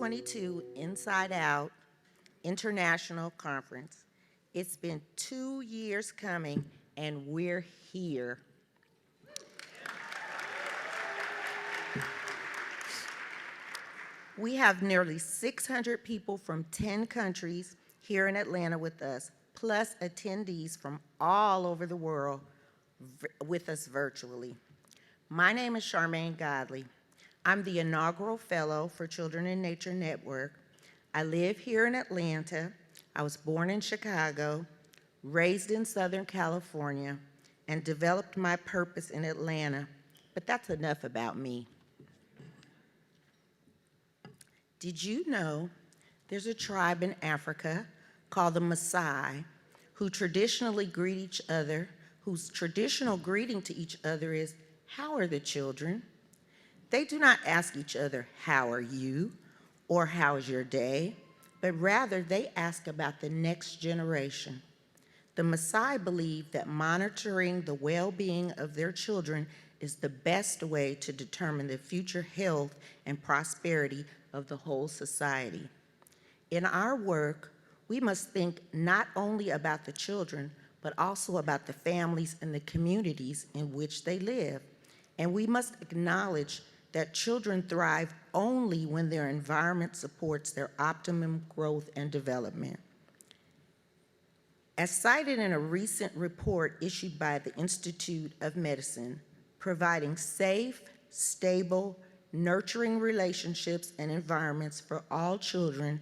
2022 Inside Out International Conference. It's been 2 years coming, and we're here. We have nearly 600 people from 10 countries here in Atlanta with us, plus attendees from all over the world with us virtually. My name is Charmaine Godley. I'm the inaugural fellow for Children in Nature Network. I live here in Atlanta. I was born in Chicago, raised in Southern California, and developed my purpose in Atlanta. But that's enough about me. Did you know there's a tribe in Africa called the Maasai who traditionally greet each other, whose traditional greeting to each other is, "How are the children?" They do not ask each other, "How are you?" or "How is your day?" but rather they ask about the next generation. The Maasai believe that monitoring the well-being of their children is the best way to determine the future health and prosperity of the whole society. In our work, we must think not only about the children, but also about the families and the communities in which they live. And we must acknowledge that children thrive only when their environment supports their optimum growth and development. As cited in a recent report issued by the Institute of Medicine, providing safe, stable, nurturing relationships and environments for all children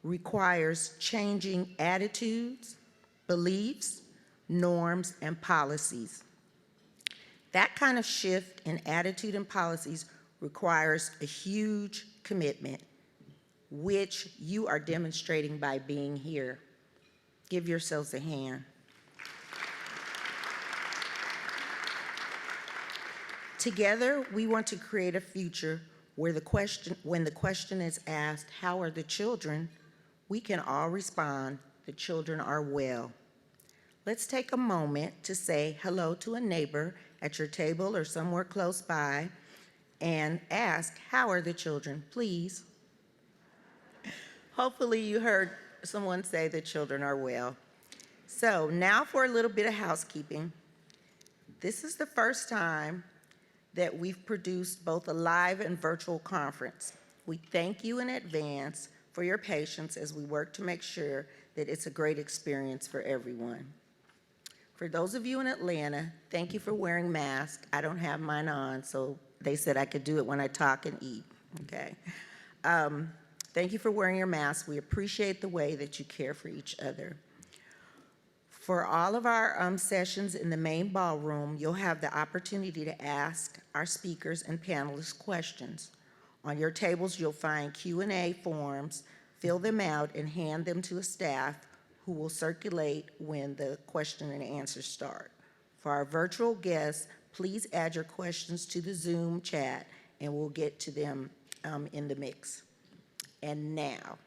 requires changing attitudes, beliefs, norms, and policies. That kind of shift in attitude and policies requires a huge commitment, which you are demonstrating by being here. Give yourselves a hand. Together, we want to create a future where when the question is asked, "How are the children?" we can all respond, "The children are well." Let's take a moment to say hello to a neighbor at your table or somewhere close by and ask, "How are the children?" Please. Hopefully you heard someone say the children are well. So now for a little bit of housekeeping. This is the first time that we've produced both a live and virtual conference. We thank you in advance for your patience as we work to make sure that it's a great experience for everyone. For those of you in Atlanta, thank you for wearing masks. I don't have mine on, so they said I could do it when I talk and eat, okay? Thank you for wearing your mask. We appreciate the way that you care for each other. For all of our sessions in the main ballroom, you'll have the opportunity to ask our speakers and panelists questions. On your tables, you'll find Q&A forms. Fill them out and hand them to a staff who will circulate when the question and answers start. For our virtual guests, please add your questions to the Zoom chat and we'll get to them in the mix. And now,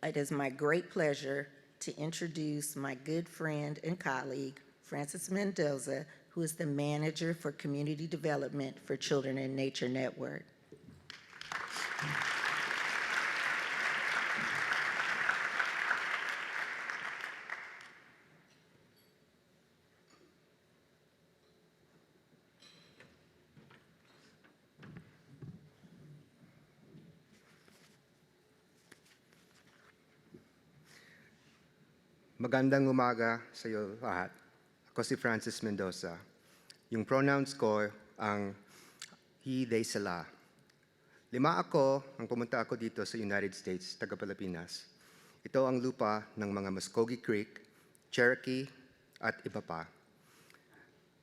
it is my great pleasure to introduce my good friend and colleague, Francis Mendoza, who is the Manager for Community Development for Children in Nature Network. Magandang umaga sa iyo lahat. Ako si Francis Mendoza. Yung pronouns ko ang he, they, sila. 5 ako nang pumunta ako dito sa United States, taga Pilipinas. Ito ang lupa ng mga Muskogee Creek, Cherokee, at iba pa.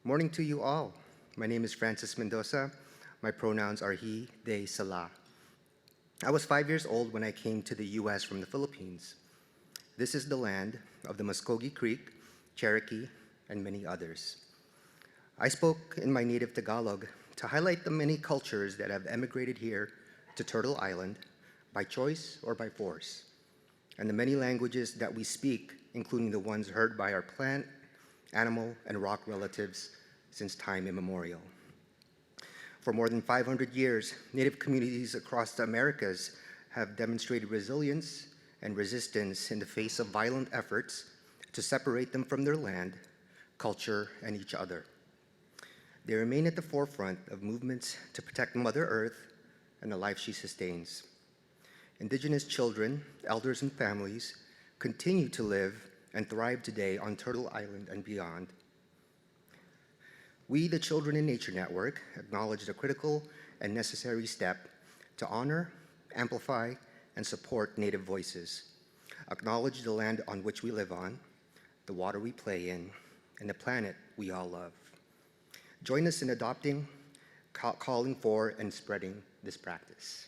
Morning to you all. My name is Francis Mendoza. My pronouns are he, they, sila. I was 5 years old when I came to the US from the Philippines. This is the land of the Muskogee Creek, Cherokee, and many others. I spoke in my native Tagalog to highlight the many cultures that have emigrated here to Turtle Island by choice or by force, and the many languages that we speak, including the ones heard by our plant, animal, and rock relatives since time immemorial. For more than 500 years, Native communities across the Americas have demonstrated resilience and resistance in the face of violent efforts to separate them from their land, culture, and each other. They remain at the forefront of movements to protect Mother Earth and the life she sustains. Indigenous children, elders, and families continue to live and thrive today on Turtle Island and beyond. We, the Children in Nature Network, acknowledge the critical and necessary step to honor, amplify, and support Native voices, acknowledge the land on which we live on, the water we play in, and the planet we all love. Join us in adopting, calling for, and spreading this practice.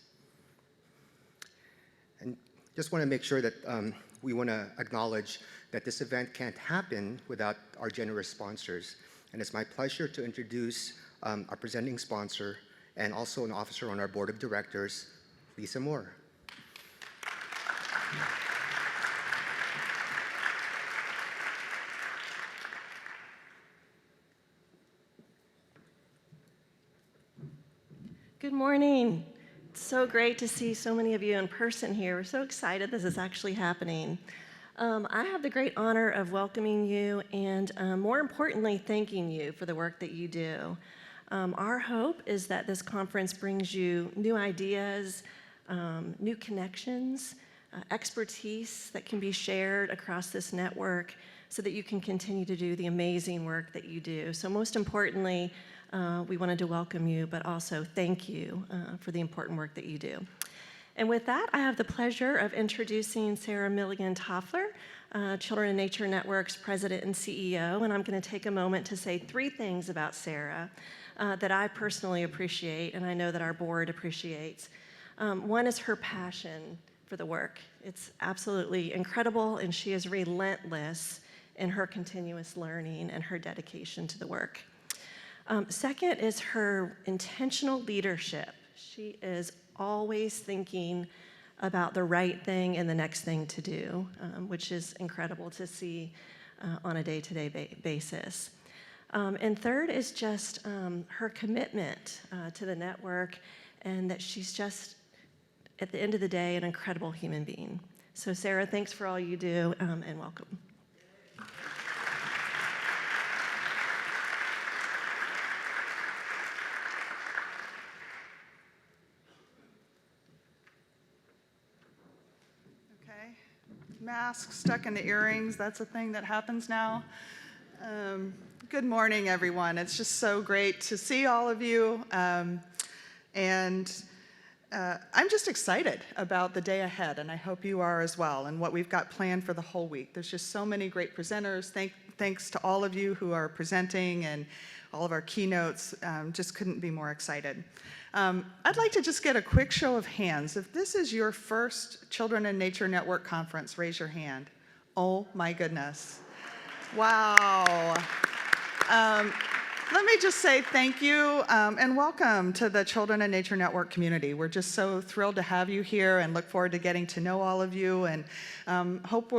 And just want to make sure that we want to acknowledge that this event can't happen without our generous sponsors. And it's my pleasure to introduce our presenting sponsor and also an officer on our board of directors, Lisa Moore. Good morning. It's so great to see so many of you in person here. We're so excited this is actually happening. I have the great honor of welcoming you and more importantly, thanking you for the work that you do. Our hope is that this conference brings you new ideas, new connections, expertise that can be shared across this network so that you can continue to do the amazing work that you do. So most importantly, we wanted to welcome you, but also thank you for the important work that you do. And with that, I have the pleasure of introducing Sarah Milligan Toffler, Children in Nature Network's president and CEO, and I'm going to take a moment to say 3 things about Sarah that I personally appreciate, and I know that our board appreciates. One is her passion for the work. It's absolutely incredible, and she is relentless in her continuous learning and her dedication to the work. Second is her intentional leadership. She is always thinking about the right thing and the next thing to do, which is incredible to see on a day-to-day basis. And third is just her commitment to the network, and that she's just, at the end of the day, an incredible human being. So Sarah, thanks for all you do, and welcome. Mask stuck in the earrings, that's a thing that happens now. Good morning, everyone. It's just so great to see all of you. I'm just excited about the day ahead, and I hope you are as well, and what we've got planned for the whole week. There's just so many great presenters. Thanks to all of you who are presenting and all of our keynotes. Just couldn't be more excited. I'd like to just get a quick show of hands. If this is your first Children in Nature Network conference, raise your hand. Oh my goodness. Wow. Let me just say thank you and welcome to the Children in Nature Network community. We're just so thrilled to have you here and look forward to getting to know all of you, and hope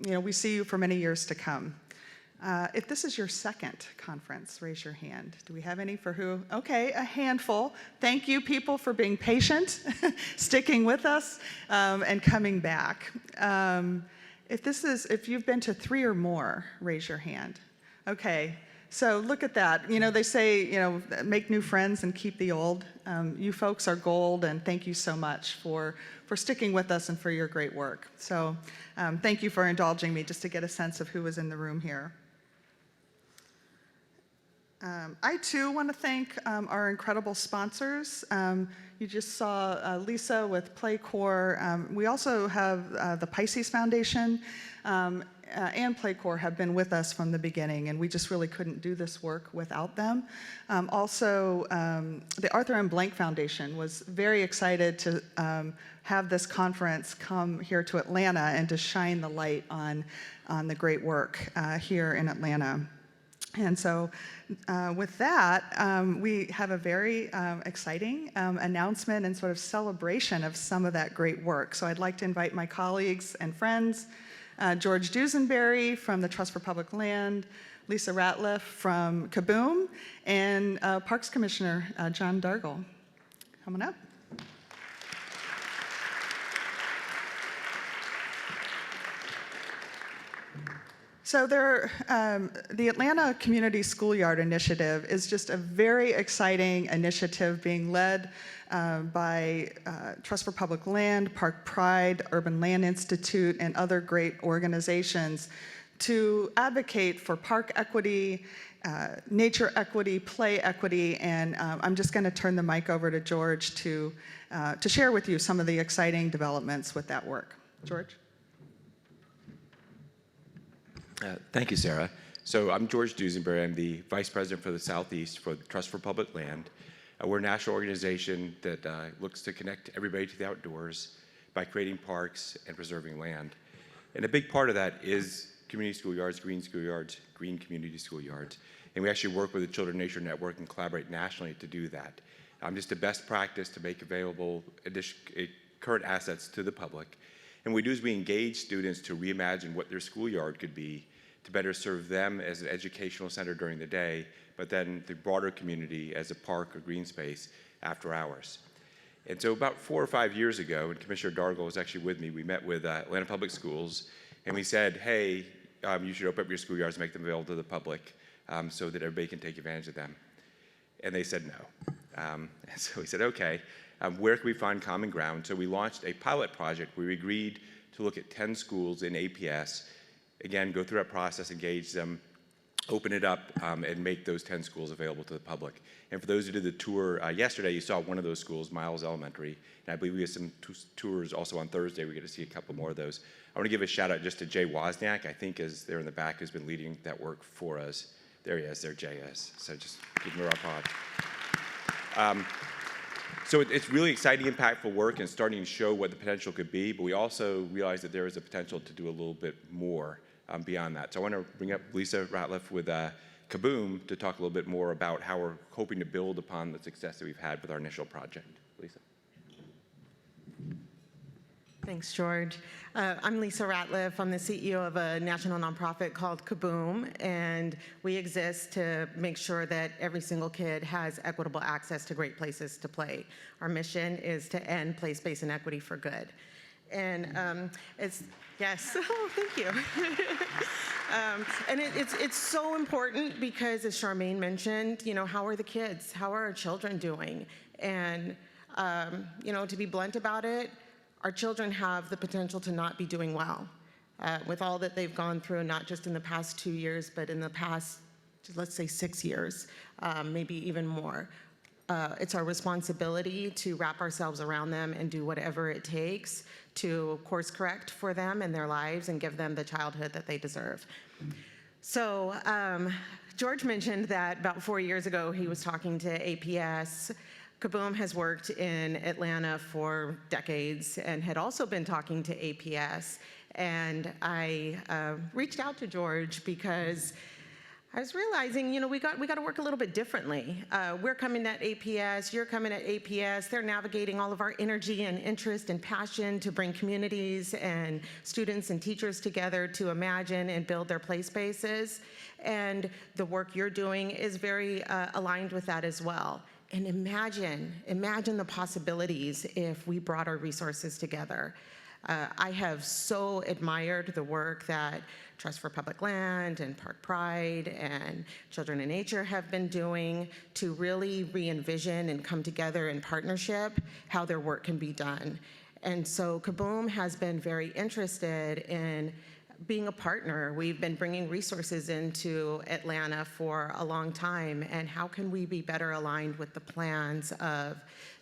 we see you for many years to come. If this is your second conference, raise your hand. Do we have any for who? Okay, a handful. Thank you, people, for being patient, sticking with us, and coming back. If you've been to 3 or more, raise your hand. Okay, so look at that. They say, make new friends and keep the old. You folks are gold, and thank you so much for sticking with us and for your great work. So thank you for indulging me just to get a sense of who was in the room here. I too want to thank our incredible sponsors. You just saw Lisa with Playcorps. We also have the Pisces Foundation and Playcorps have been with us from the beginning, and we just really couldn't do this work without them. Also, the Arthur M. Blank Foundation was very excited to have this conference come here to Atlanta and to shine the light on the great work here in Atlanta. And so with that, we have a very exciting announcement and sort of celebration of some of that great work. So I'd like to invite my colleagues and friends, George Dusenberry from the Trust for Public Land, Lisa Ratliff from Kaboom, and Parks Commissioner John Dargle. Come on up. So the Atlanta Community Schoolyard Initiative is just a very exciting initiative being led by Trust for Public Land, Park Pride, Urban Land Institute, and other great organizations to advocate for park equity, nature equity, play equity, and I'm just going to turn the mic over to George to share with you some of the exciting developments with that work. George? Thank you, Sarah. So I'm George Duesenberry. I'm the Vice President for the Southeast for the Trust for Public Land. We're a national organization that looks to connect everybody to the outdoors by creating parks and preserving land. And a big part of that is community schoolyards, green community schoolyards. And we actually work with the Children Nature Network and collaborate nationally to do that. Just a best practice to make available current assets to the public. And what we do is we engage students to reimagine what their schoolyard could be to better serve them as an educational center during the day, but then the broader community as a park or green space after hours. And so about 4 or 5 years ago, and Commissioner Dargle was actually with me, we met with Atlanta Public Schools, and we said, hey, you should open up your schoolyards and make them available to the public so that everybody can take advantage of them. And they said no. And so we said, okay, where can we find common ground? So we launched a pilot project where we agreed to look at 10 schools in APS, again, go through that process, engage them, open it up, and make those 10 schools available to the public. And for those who did the tour yesterday, you saw one of those schools, Miles Elementary, and I believe we have some tours also on Thursday. We get to see a couple more of those. I want to give a shout out just to Jay Wozniak, I think is there in the back, who's been leading that work for us. There he is, there Jay is. So just give him a round of applause. So it's really exciting, impactful work and starting to show what the potential could be, but we also realize that there is a potential to do a little bit more beyond that. So I want to bring up Lisa Ratliff with Kaboom to talk a little bit more about how we're hoping to build upon the success that we've had with our initial project. Lisa. Thanks, George. I'm Lisa Ratliff. I'm the CEO of a national nonprofit called Kaboom, and we exist to make sure that every single kid has equitable access to great places to play. Our mission is to end play space inequity for good. And yes, oh, thank you. And it's so important because, as Charmaine mentioned, how are the kids? How are our children doing? And, to be blunt about it, our children have the potential to not be doing well with all that they've gone through, not just in the past 2 years, but in the past, let's say 6 years, maybe even more. It's our responsibility to wrap ourselves around them and do whatever it takes to course correct for them and their lives and give them the childhood that they deserve. So George mentioned that about 4 years ago he was talking to APS. Kaboom has worked in Atlanta for decades and had also been talking to APS. And I reached out to George because I was realizing, we got to work a little bit differently. We're coming at APS, you're coming at APS. They're navigating all of our energy and interest and passion to bring communities and students and teachers together to imagine and build their play spaces. And the work you're doing is very aligned with that as well. And imagine the possibilities if we brought our resources together. I have so admired the work that Trust for Public Land and Park Pride and Children in Nature have been doing to really re-envision and come together in partnership how their work can be done. And so Kaboom has been very interested in being a partner. We've been bringing resources into Atlanta for a long time, and how can we be better aligned with the plans of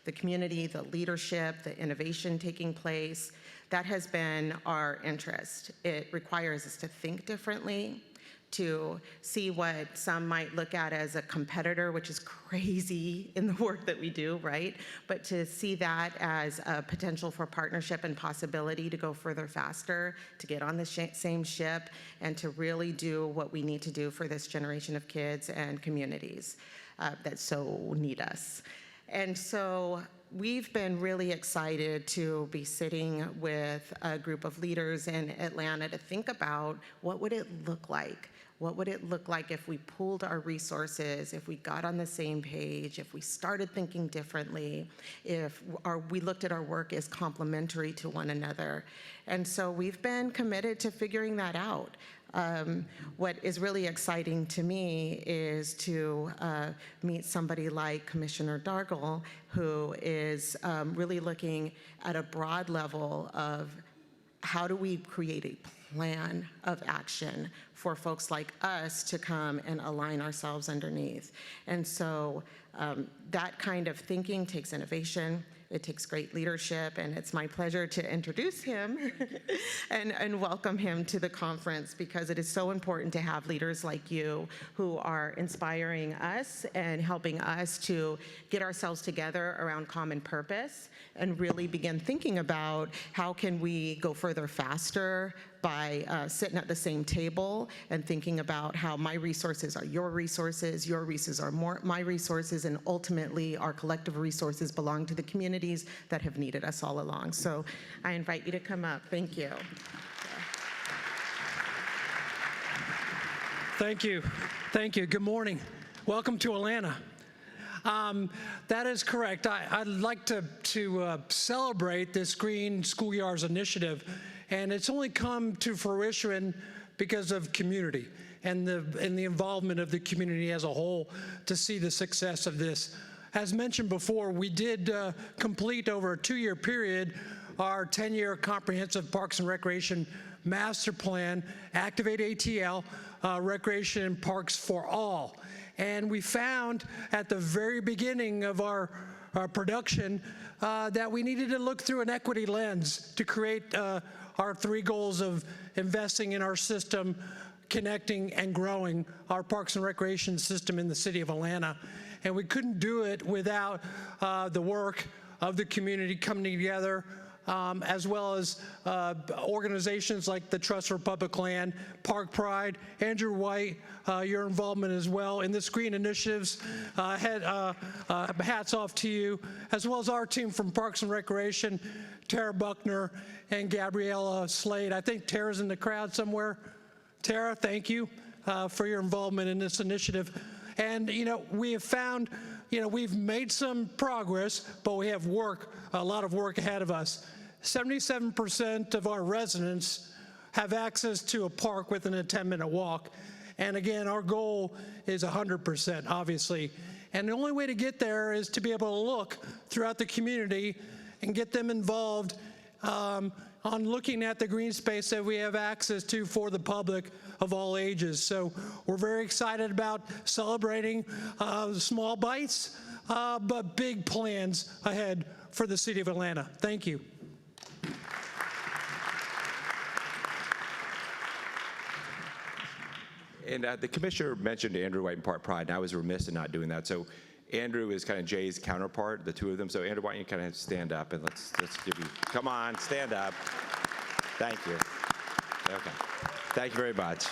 the community, the leadership, the innovation taking place? That has been our interest. It requires us to think differently, to see what some might look at as a competitor, which is crazy in the work that we do, right? But to see that as a potential for partnership and possibility to go further faster, to get on the same ship, and to really do what we need to do for this generation of kids and communities that so need us. And so we've been really excited to be sitting with a group of leaders in Atlanta to think about what would it look like? What would it look like if we pooled our resources, if we got on the same page, if we started thinking differently, if we looked at our work as complementary to one another? And so we've been committed to figuring that out. What is really exciting to me is to meet somebody like Commissioner Dargle, who is really looking at a broad level of how do we create a plan of action for folks like us to come and align ourselves underneath. And so that kind of thinking takes innovation. It takes great leadership, and it's my pleasure to introduce him and welcome him to the conference, because it is so important to have leaders like you who are inspiring us and helping us to get ourselves together around common purpose and really begin thinking about how can we go further faster by sitting at the same table and thinking about how my resources are your resources are my resources, and ultimately our collective resources belong to the communities that have needed us all along. So I invite you to come up. Thank you. Thank you. Thank you. Good morning. Welcome to Atlanta. That is correct. I'd like to celebrate this Green Schoolyards initiative, and it's only come to fruition because of community and the involvement of the community as a whole to see the success of this. As mentioned before, we did complete over a 2-year period our 10-year comprehensive Parks and Recreation Master Plan, Activate ATL, Recreation and Parks for All. And we found at the very beginning of our production that we needed to look through an equity lens to create our 3 goals of investing in our system, connecting and growing our Parks and Recreation system in the city of Atlanta. And we couldn't do it without the work of the community coming together, as well as organizations like the Trust for Public Land, Park Pride, Andrew White, your involvement as well in this green initiatives. Hats off to you, as well as our team from Parks and Recreation, Tara Buckner and Gabriella Slade. I think Tara's in the crowd somewhere. Tara, thank you for your involvement in this initiative. And, we have found, we've made some progress, but we have a lot of work ahead of us. 77% of our residents have access to a park within a 10-minute walk. And again, our goal is 100%, obviously. And the only way to get there is to be able to look throughout the community and get them involved on looking at the green space that we have access to for the public of all ages. So we're very excited about celebrating small bites, but big plans ahead for the city of Atlanta. Thank you. And the commissioner mentioned Andrew White and Park Pride, and I was remiss in not doing that. So Andrew is kind of Jay's counterpart, the 2 of them. So Andrew, why don't you kind of stand up and let's give you, come on, stand up. Thank you. Okay. Thank you very much.